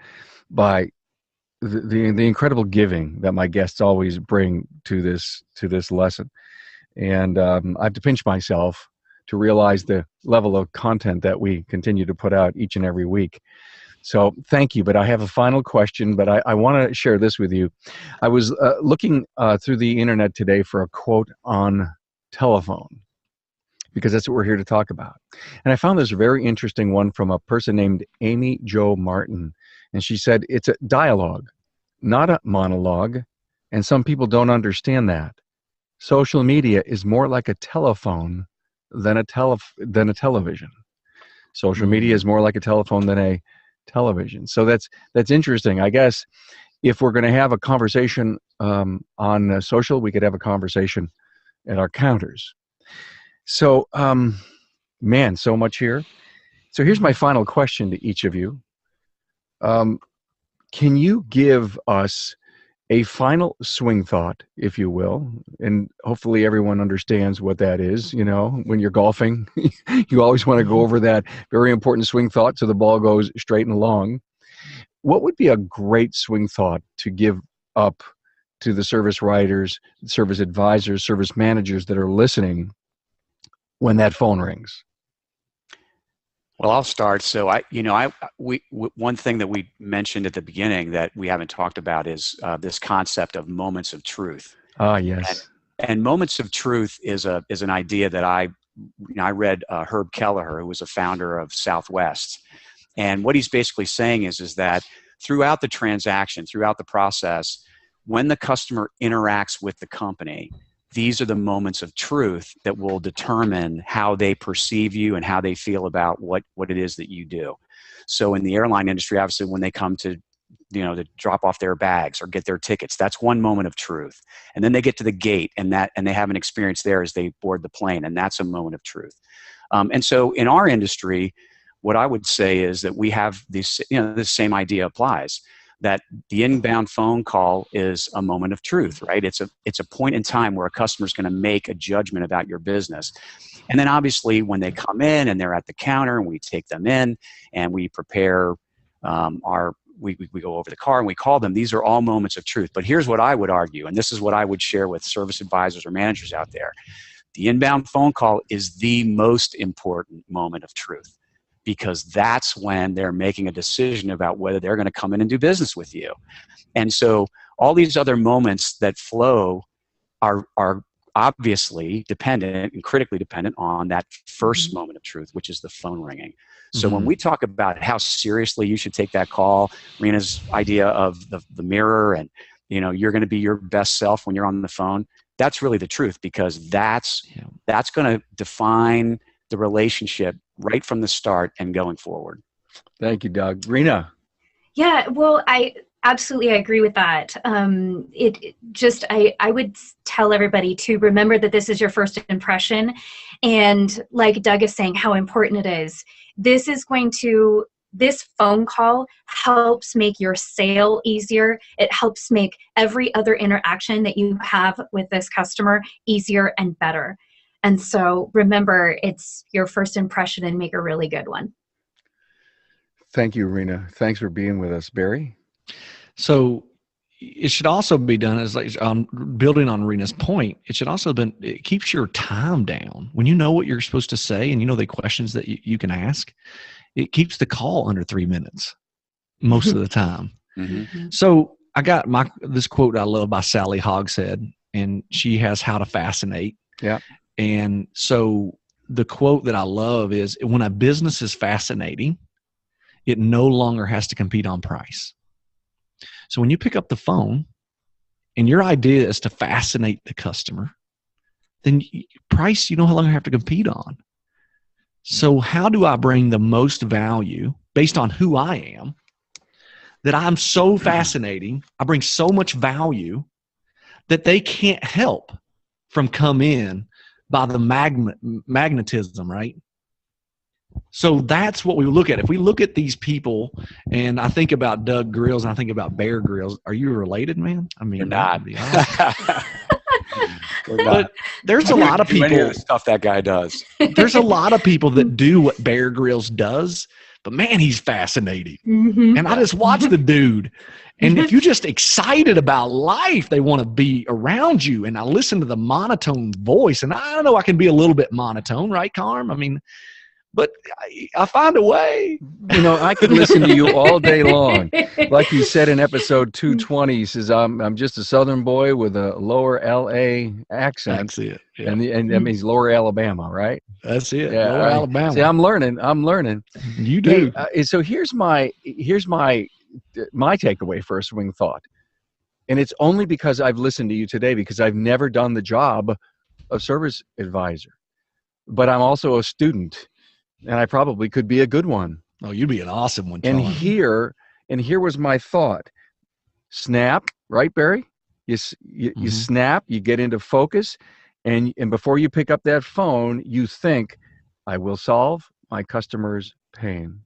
by the incredible giving that my guests always bring to this lesson. And I have to pinch myself to realize the level of content that we continue to put out each and every week. So thank you. But I have a final question, but I want to share this with you. I was looking through the internet today for a quote on telephone, because that's what we're here to talk about. And I found this very interesting one from a person named Amy Jo Martin. And she said, it's a dialogue, not a monologue. And some people don't understand that. Social media is more like a telephone than a television. Social media is more like a telephone than a television. So that's interesting. I guess if we're going to have a conversation on social, we could have a conversation at our counters. So, man, so much here. So here's my final question to each of you. Can you give us a final swing thought, if you will, and hopefully everyone understands what that is. When you're golfing, you always want to go over that very important swing thought so the ball goes straight and long. What would be a great swing thought to give up to the service writers, service advisors, service managers that are listening when that phone rings? Well, I'll start. So one thing that we mentioned at the beginning that we haven't talked about is this concept of moments of truth. Ah, yes. And moments of truth is an idea that I read Herb Kelleher, who was a founder of Southwest. And what he's basically saying is that throughout the transaction, throughout the process, when the customer interacts with the company, these are the moments of truth that will determine how they perceive you and how they feel about what it is that you do. So in the airline industry, obviously, when they come to drop off their bags or get their tickets, that's one moment of truth. And then they get to the gate and they have an experience there as they board the plane, and that's a moment of truth. And so in our industry, what I would say is that we have this same idea applies. That the inbound phone call is a moment of truth, right? It's a point in time where a customer is going to make a judgment about your business. And then obviously when they come in and they're at the counter and we take them in and we prepare we go over the car and we call them. These are all moments of truth. But here's what I would argue, and this is what I would share with service advisors or managers out there. The inbound phone call is the most important moment of truth, because that's when they're making a decision about whether they're going to come in and do business with you. And so all these other moments that flow are obviously dependent and critically dependent on that first moment of truth, which is the phone ringing. So when we talk about how seriously you should take that call, Rena's idea of the mirror and, you're going to be your best self when you're on the phone, that's really the truth, because that's going to define the relationship right from the start and going forward. Thank you, Doug. Rena. Yeah, well, I absolutely agree with that. I would tell everybody to remember that this is your first impression. And like Doug is saying, how important it is. This phone call helps make your sale easier. It helps make every other interaction that you have with this customer easier and better. And so remember, it's your first impression, and make a really good one. Thank you, Rena. Thanks for being with us. Barry? So it should also be done as building on Rena's point. It should also it keeps your time down. When you know what you're supposed to say and you know the questions that you can ask, it keeps the call under 3 minutes most of the time. So I got this quote I love by Sally Hogshead, and she has How to Fascinate. Yeah. And so the quote that I love is, when a business is fascinating, it no longer has to compete on price. So when you pick up the phone and your idea is to fascinate the customer, then price you no longer have to compete on. So how do I bring the most value based on who I am, that I'm so fascinating, I bring so much value that they can't help from come in by the magnetism, right? So that's what we look at. If we look at these people, and I think about Doug Grills and I think about Bear Grylls, are you related, man? I mean, you're not. Awesome. But there's a lot of people. Any of the stuff that guy does. There's a lot of people that do what Bear Grylls does, but man, he's fascinating. And I just watch the dude. And if you're just excited about life, they want to be around you. And I listen to the monotone voice, and I don't know, I can be a little bit monotone, right, Carm? I mean, but I find a way. I could listen to you all day long. Like you said in episode 220, he says, I'm just a Southern boy with a lower LA accent. That's it. Yeah. And that means lower Alabama, right? That's it. Yeah, lower Alabama. See, I'm learning. You do. Hey, so here's my takeaway for a swing thought. And it's only because I've listened to you today, because I've never done the job of service advisor. But I'm also a student. And I probably could be a good one. Oh, you'd be an awesome one, And Tom. here was my thought. Snap, right, Barry? You snap, you get into focus, and before you pick up that phone, you think, I will solve my customer's pain.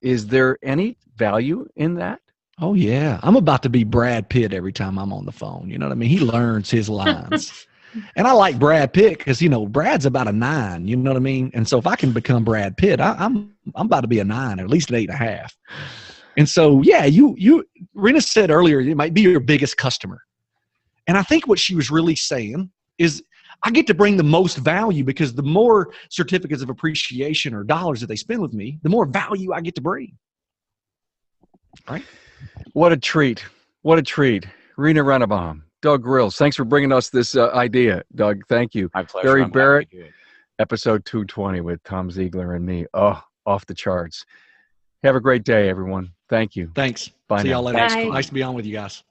Is there any value in that? Oh, yeah. I'm about to be Brad Pitt every time I'm on the phone. You know what I mean? He learns his lines. And I like Brad Pitt because, Brad's about a 9, you know what I mean? And so if I can become Brad Pitt, I'm about to be a 9, or at least an 8.5. And so, yeah, Rena said earlier, it might be your biggest customer. And I think what she was really saying is, I get to bring the most value, because the more certificates of appreciation or dollars that they spend with me, the more value I get to bring. Right? What a treat. What a treat. Rena Rennebaum, Doug Grills, thanks for bringing us this idea, Doug. Thank you. My pleasure. Barry Barrett, episode 220 with Tom Ziegler and me. Oh, off the charts. Have a great day, everyone. Thank you. Thanks. Bye See now. y'all later. Bye. Nice to be on with you guys.